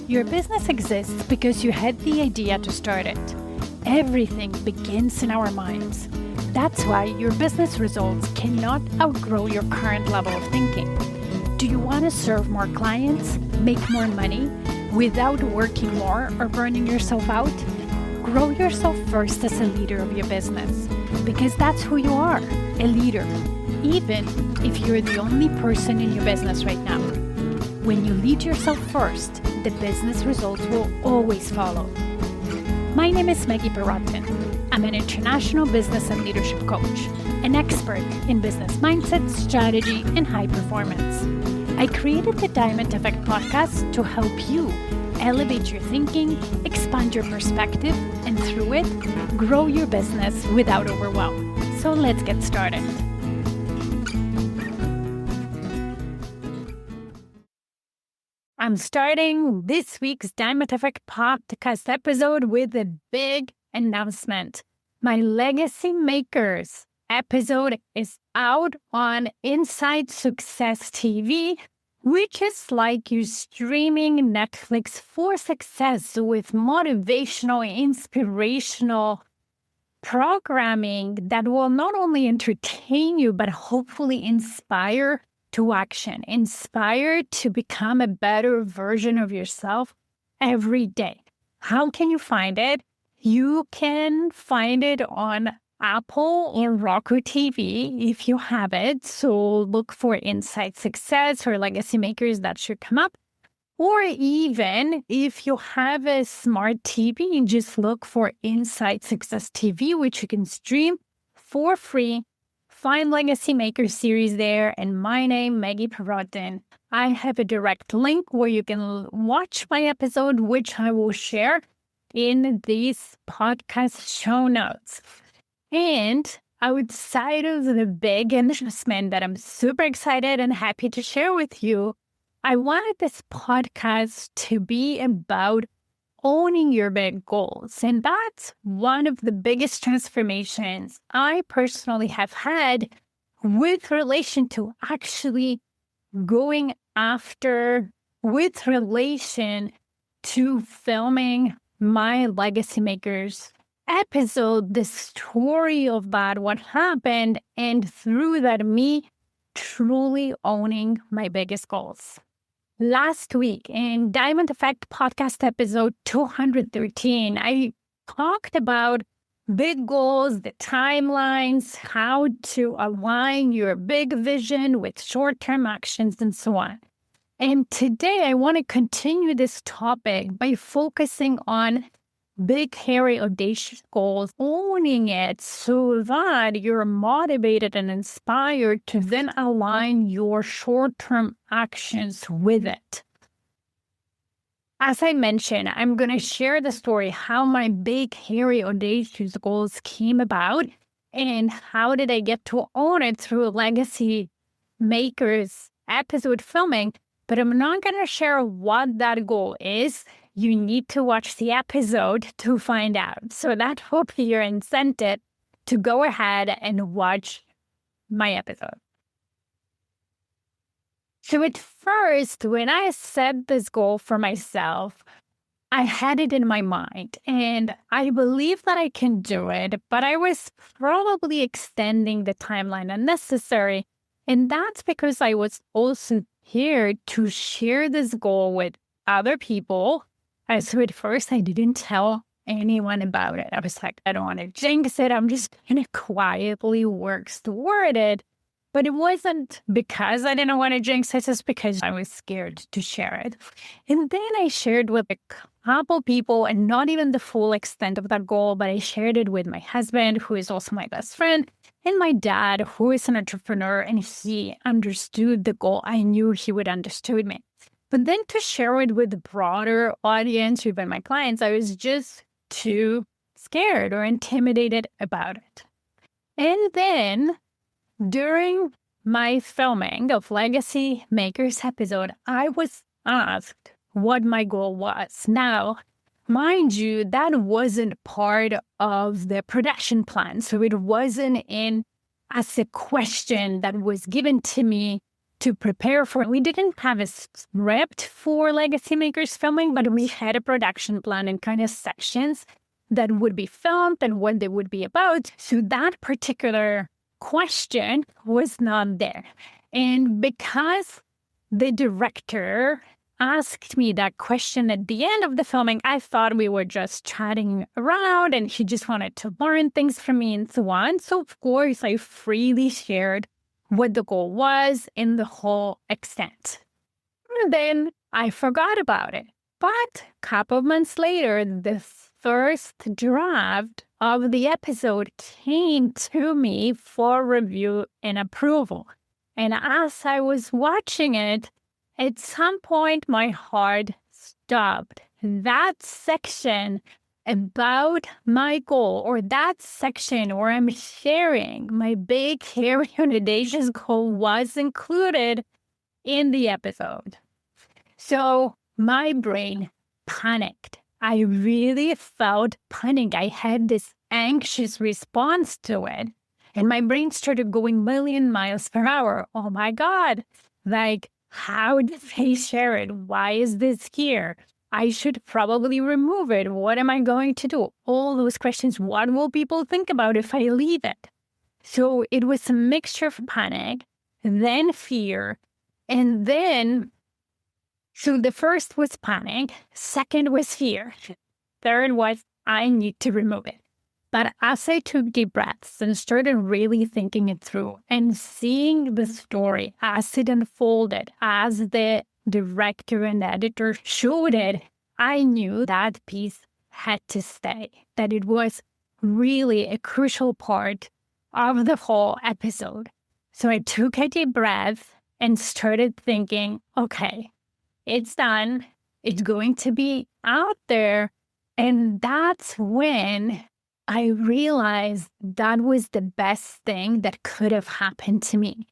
Your business exists because you had the idea to start it. Everything begins in our minds. That's why your business results cannot outgrow your current level of thinking. Do you want to serve more clients, make more money, without working more or burning yourself out? Grow yourself first as a leader of your business, because that's who you are, a leader, even if you're the only person in your business right now. When you lead yourself first, the business results will always follow. My name is Maggie. I'm an international business and leadership coach, an expert in business mindset, strategy, and high performance. I created the Diamond Effect podcast to help you elevate your thinking, expand your perspective, and through it, grow your business without overwhelm. So let's get started. I'm starting this week's Diamond Effect podcast episode with a big announcement. My Legacy Makers episode is out on Inside Success TV, which is like you streaming Netflix for success with motivational, inspirational programming that will not only entertain you, but hopefully inspire to action, inspire to become a better version of yourself every day. How can you find it? You can find it on Apple or Roku TV if you have it. So look for Inside Success or Legacy Makers, that should come up. Or even if you have a smart TV, just look for Inside Success TV, which you can stream for free. Find Legacy Maker series there, and my name, Maggie. I have a direct link where you can watch my episode, which I will share in these podcast show notes. And outside of the big announcement that I'm super excited and happy to share with you, I wanted this podcast to be about owning your big goals. And that's one of the biggest transformations I personally have had with relation to actually going after, with relation to filming my Legacy Makers episode, the story of that, what happened, and through that, me truly owning my biggest goals. Last week in Diamond Effect podcast episode 213, I talked about big goals, the timelines, how to align your big vision with short-term actions, and so on. And today I want to continue this topic by focusing on big, hairy, audacious goals, owning it so that you're motivated and inspired to then align your short-term actions with it. As I mentioned, I'm going to share the story how my big, hairy, audacious goals came about and how did I get to own it through Legacy Makers episode filming, but I'm not going to share what that goal is. You need to watch the episode to find out. So that will be your incentive to go ahead and watch my episode. So at first, when I set this goal for myself, I had it in my mind and I believe that I can do it, but I was probably extending the timeline unnecessary. And that's because I was also here to share this goal with other people. So at first, I didn't tell anyone about it. I was like, I don't want to jinx it. I'm just going to quietly work toward it. But it wasn't because I didn't want to jinx it. It's because I was scared to share it. And then I shared with a couple people, and not even the full extent of that goal, but I shared it with my husband, who is also my best friend, and my dad, who is an entrepreneur, and he understood the goal. I knew he would understand me. But then to share it with the broader audience, even my clients, I was just too scared or intimidated about it. And then during my filming of Legacy Makers episode, I was asked what my goal was. Now, mind you, that wasn't part of the production plan. So it wasn't in as a question that was given to me to prepare for. We didn't have a script for Legacy Makers filming, but we had a production plan and kind of sections that would be filmed and what they would be about. So that particular question was not there. And because the director asked me that question at the end of the filming, I thought we were just chatting around and he just wanted to learn things from me and so on. So of course, I freely shared what the goal was in the whole extent. And then I forgot about it. But a couple of months later, the first draft of the episode came to me for review and approval. And as I was watching it, at some point, my heart stopped. That section about my goal, or that section where I'm sharing my big, hairy, and audacious goal, was included in the episode. So my brain panicked. I really felt panic. I had this anxious response to it. And my brain started going 1,000,000 miles per hour. Oh my God. Like, how did they share it? Why is this here? I should probably remove it. What am I going to do? All those questions. What will people think about if I leave it? So it was a mixture of panic, then fear, and then, so the first was panic, second was fear, third was I need to remove it. But as I took deep breaths and started really thinking it through and seeing the story as it unfolded, as the director and editor showed it, I knew that piece had to stay, that it was really a crucial part of the whole episode. So I took a deep breath and started thinking, okay, it's done. It's going to be out there. And that's when I realized that was the best thing that could have happened to me.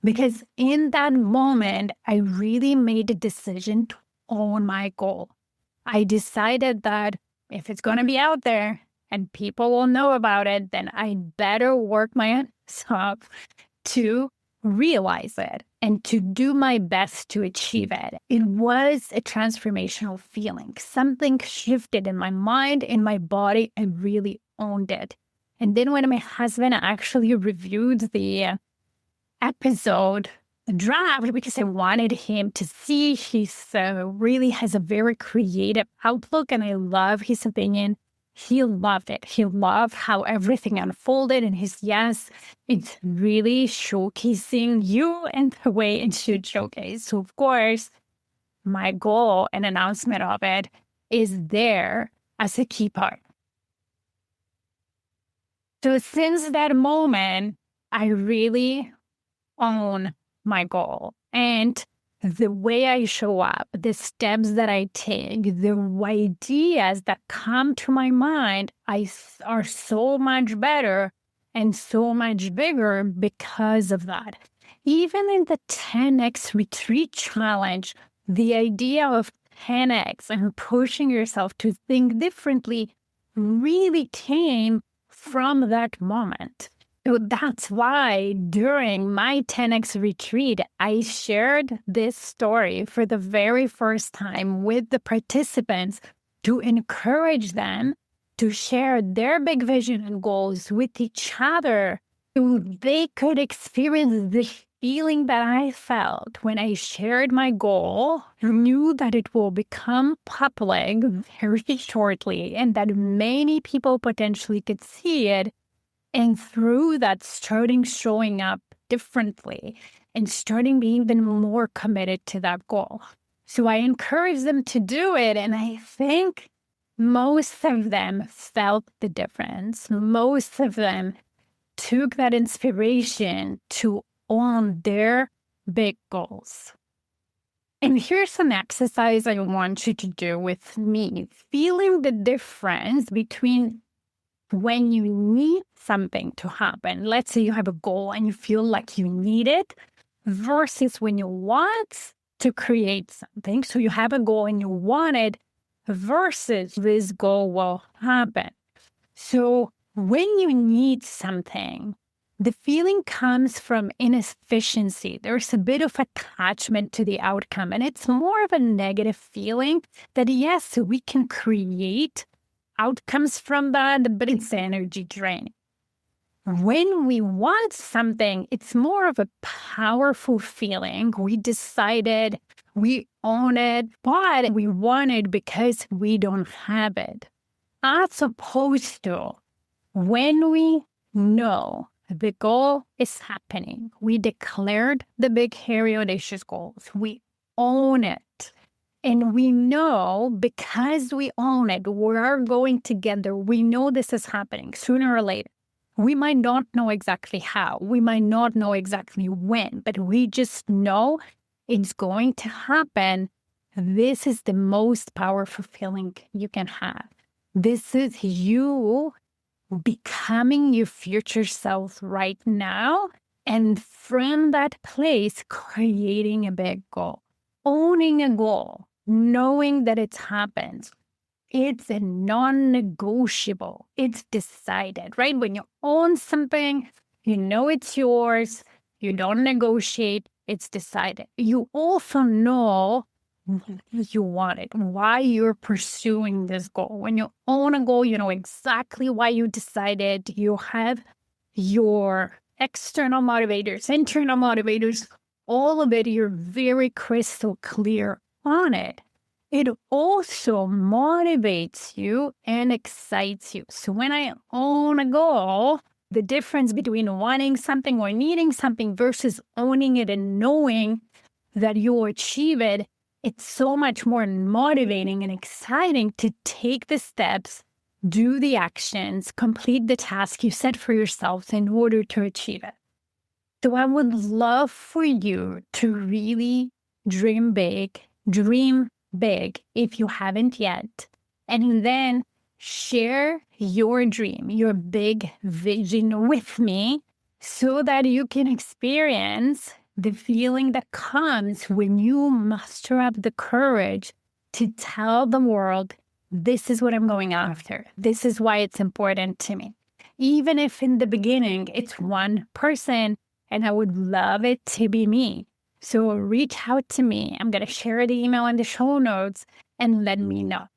Because in that moment, I really made a decision to own my goal. I decided that if it's going to be out there and people will know about it, then I better work my ass off to realize it and to do my best to achieve it. It was a transformational feeling. Something shifted in my mind, in my body, and really owned it. And then when my husband actually reviewed the episode draft, because I wanted him to see, he really has a very creative outlook and I love his opinion. He loved it. He loved how everything unfolded and his yes, it's really showcasing you and the way it should showcase. So of course, my goal and announcement of it is there as a key part. So since that moment, I really own my goal. And the way I show up, the steps that I take, the ideas that come to my mind are so much better and so much bigger because of that. Even in the 10x retreat challenge, the idea of 10x and pushing yourself to think differently really came from that moment. So that's why during my 10x retreat, I shared this story for the very first time with the participants to encourage them to share their big vision and goals with each other so they could experience the feeling that I felt when I shared my goal, knew that it will become public very shortly and that many people potentially could see it. And through that, starting showing up differently and starting being even more committed to that goal. So I encourage them to do it. And I think most of them felt the difference. Most of them took that inspiration to own their big goals. And here's an exercise I want you to do with me, feeling the difference between when you need something to happen. Let's say you have a goal and you feel like you need it versus when you want to create something. So you have a goal and you want it versus this goal will happen. So when you need something, The feeling comes from inefficiency. There's a bit of attachment to the outcome, and it's more of a negative feeling that, yes, we can create outcomes from that, but it's energy draining. When we want something, it's more of a powerful feeling. We decided, we own it, but we want it because we don't have it. As opposed to when we know the goal is happening, we declared the big, hairy, audacious goals, we own it. And we know because we own it, we're going together. We know this is happening sooner or later. We might not know exactly how. We might not know exactly when, but we just know it's going to happen. This is the most powerful feeling you can have. This is you becoming your future self right now. And from that place, creating a big goal, owning a goal, knowing that it's happened. It's a non-negotiable. It's decided, right? When you own something, you know it's yours. You don't negotiate. It's decided. You also know you want it, why you're pursuing this goal. When you own a goal, you know exactly why you decided. You have your external motivators, internal motivators, all of it. You're very crystal clear on it. It also motivates you and excites you. So when I own a goal, the difference between wanting something or needing something versus owning it and knowing that you'll achieve it, it's so much more motivating and exciting to take the steps, do the actions, complete the task you set for yourselves in order to achieve it. So I would love for you to really dream big if you haven't yet, and then share your dream, your big vision with me so that you can experience the feeling that comes when you muster up the courage to tell the world, this is what I'm going after. This is why it's important to me. Even if in the beginning it's one person, and I would love it to be me. So reach out to me. I'm going to share the email in the show notes and let me know.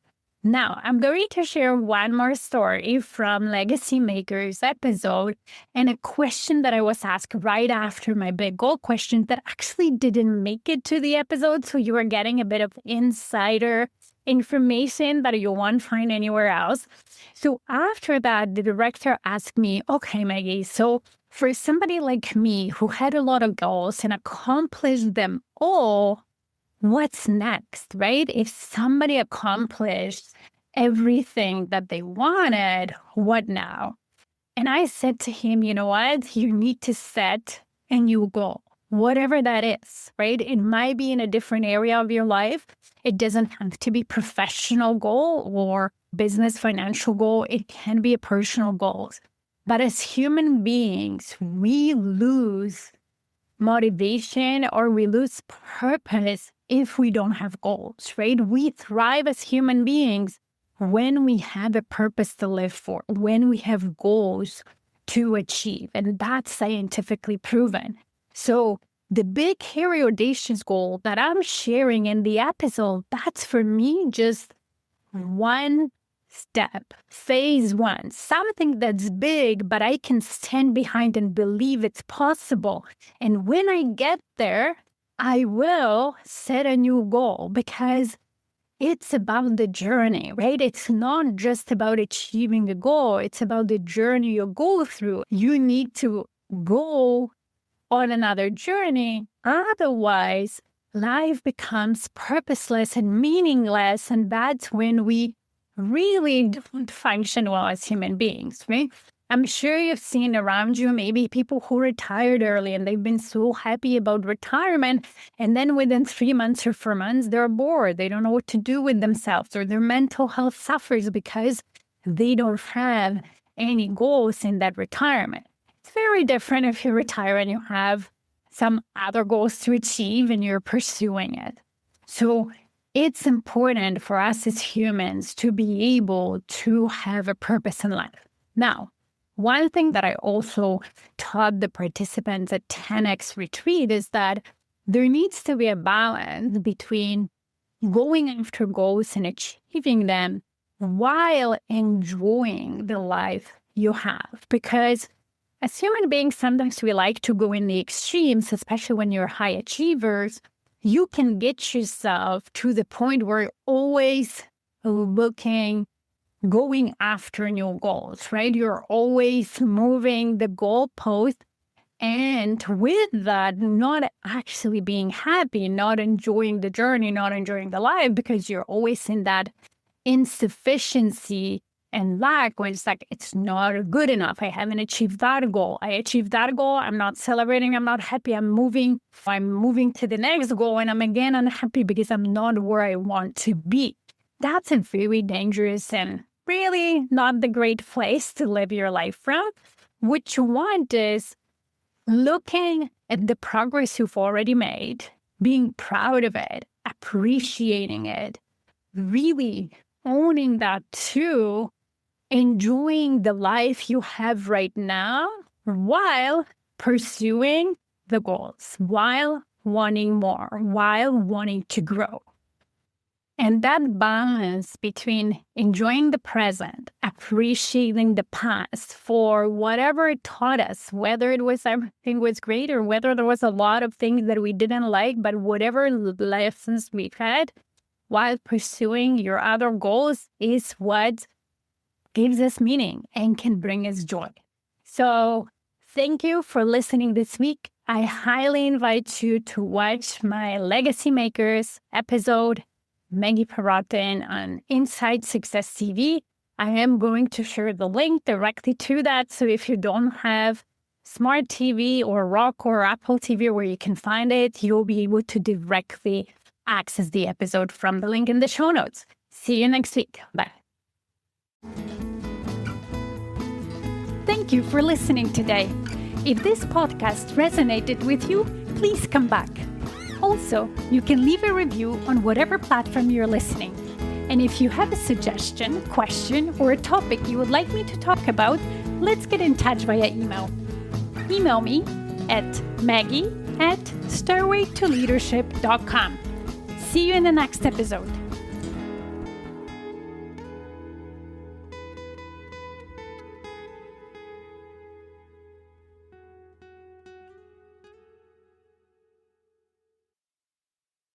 Now, I'm going to share one more story from Legacy Makers episode and a question that I was asked right after my big goal question that actually didn't make it to the episode. So you are getting a bit of insider information that you won't find anywhere else. So after that, the director asked me, okay, Maggie, so for somebody like me who had a lot of goals and accomplished them all, what's next, right? If somebody accomplished everything that they wanted, what now? And I said to him, you know what? You need to set a new goal, whatever that is, right? It might be in a different area of your life. It doesn't have to be professional goal or business financial goal. It can be a personal goal. But as human beings, we lose motivation or we lose purpose if we don't have goals, right? We thrive as human beings when we have a purpose to live for, when we have goals to achieve. And that's scientifically proven. So the big, hairy, audacious goal that I'm sharing in the episode, that's for me just one step, phase one, something that's big, but I can stand behind and believe it's possible. And when I get there, I will set a new goal because it's about the journey, right? It's not just about achieving a goal. It's about the journey you go through. You need to go on another journey. Otherwise, life becomes purposeless and meaningless. And that's when we really don't function well as human beings, right? I'm sure you've seen around you maybe people who retired early and they've been so happy about retirement. And then within 3 months or 4 months, they're bored. They don't know what to do with themselves, or their mental health suffers because they don't have any goals in that retirement. It's very different if you retire and you have some other goals to achieve and you're pursuing it. So it's important for us as humans to be able to have a purpose in life. Now, One thing that I also taught the participants at 10X Retreat is that there needs to be a balance between going after goals and achieving them while enjoying the life you have. Because as human beings, sometimes we like to go in the extremes, especially when you're high achievers. You can get yourself to the point where you're always going after new goals, right? You're always moving the goalpost. And with that, not actually being happy, not enjoying the journey, not enjoying the life, because you're always in that insufficiency and lack, where it's like, it's not good enough. I haven't achieved that goal. I achieved that goal. I'm not celebrating. I'm not happy. I'm moving to the next goal. And I'm again unhappy because I'm not where I want to be. That's a very dangerous and really not the great place to live your life from. What you want is looking at the progress you've already made, being proud of it, appreciating it, really owning that too, enjoying the life you have right now while pursuing the goals, while wanting more, while wanting to grow. And that balance between enjoying the present, appreciating the past for whatever it taught us, whether it was everything was great or whether there was a lot of things that we didn't like, but whatever lessons we had, while pursuing your other goals is what gives us meaning and can bring us joy. So thank you for listening this week. I highly invite you to watch my Legacy Makers episode, Maggie on Inside Success TV. I am going to share the link directly to that. So if you don't have smart TV or Roku or Apple TV where you can find it, you'll be able to directly access the episode from the link in the show notes. See you next week. Bye. Thank you for listening today. If this podcast resonated with you, please come back. Also, you can leave a review on whatever platform you're listening. And if you have a suggestion, question, or a topic you would like me to talk about, let's get in touch via email. Email me at maggie@stairwaytoleadership.com. See you in the next episode.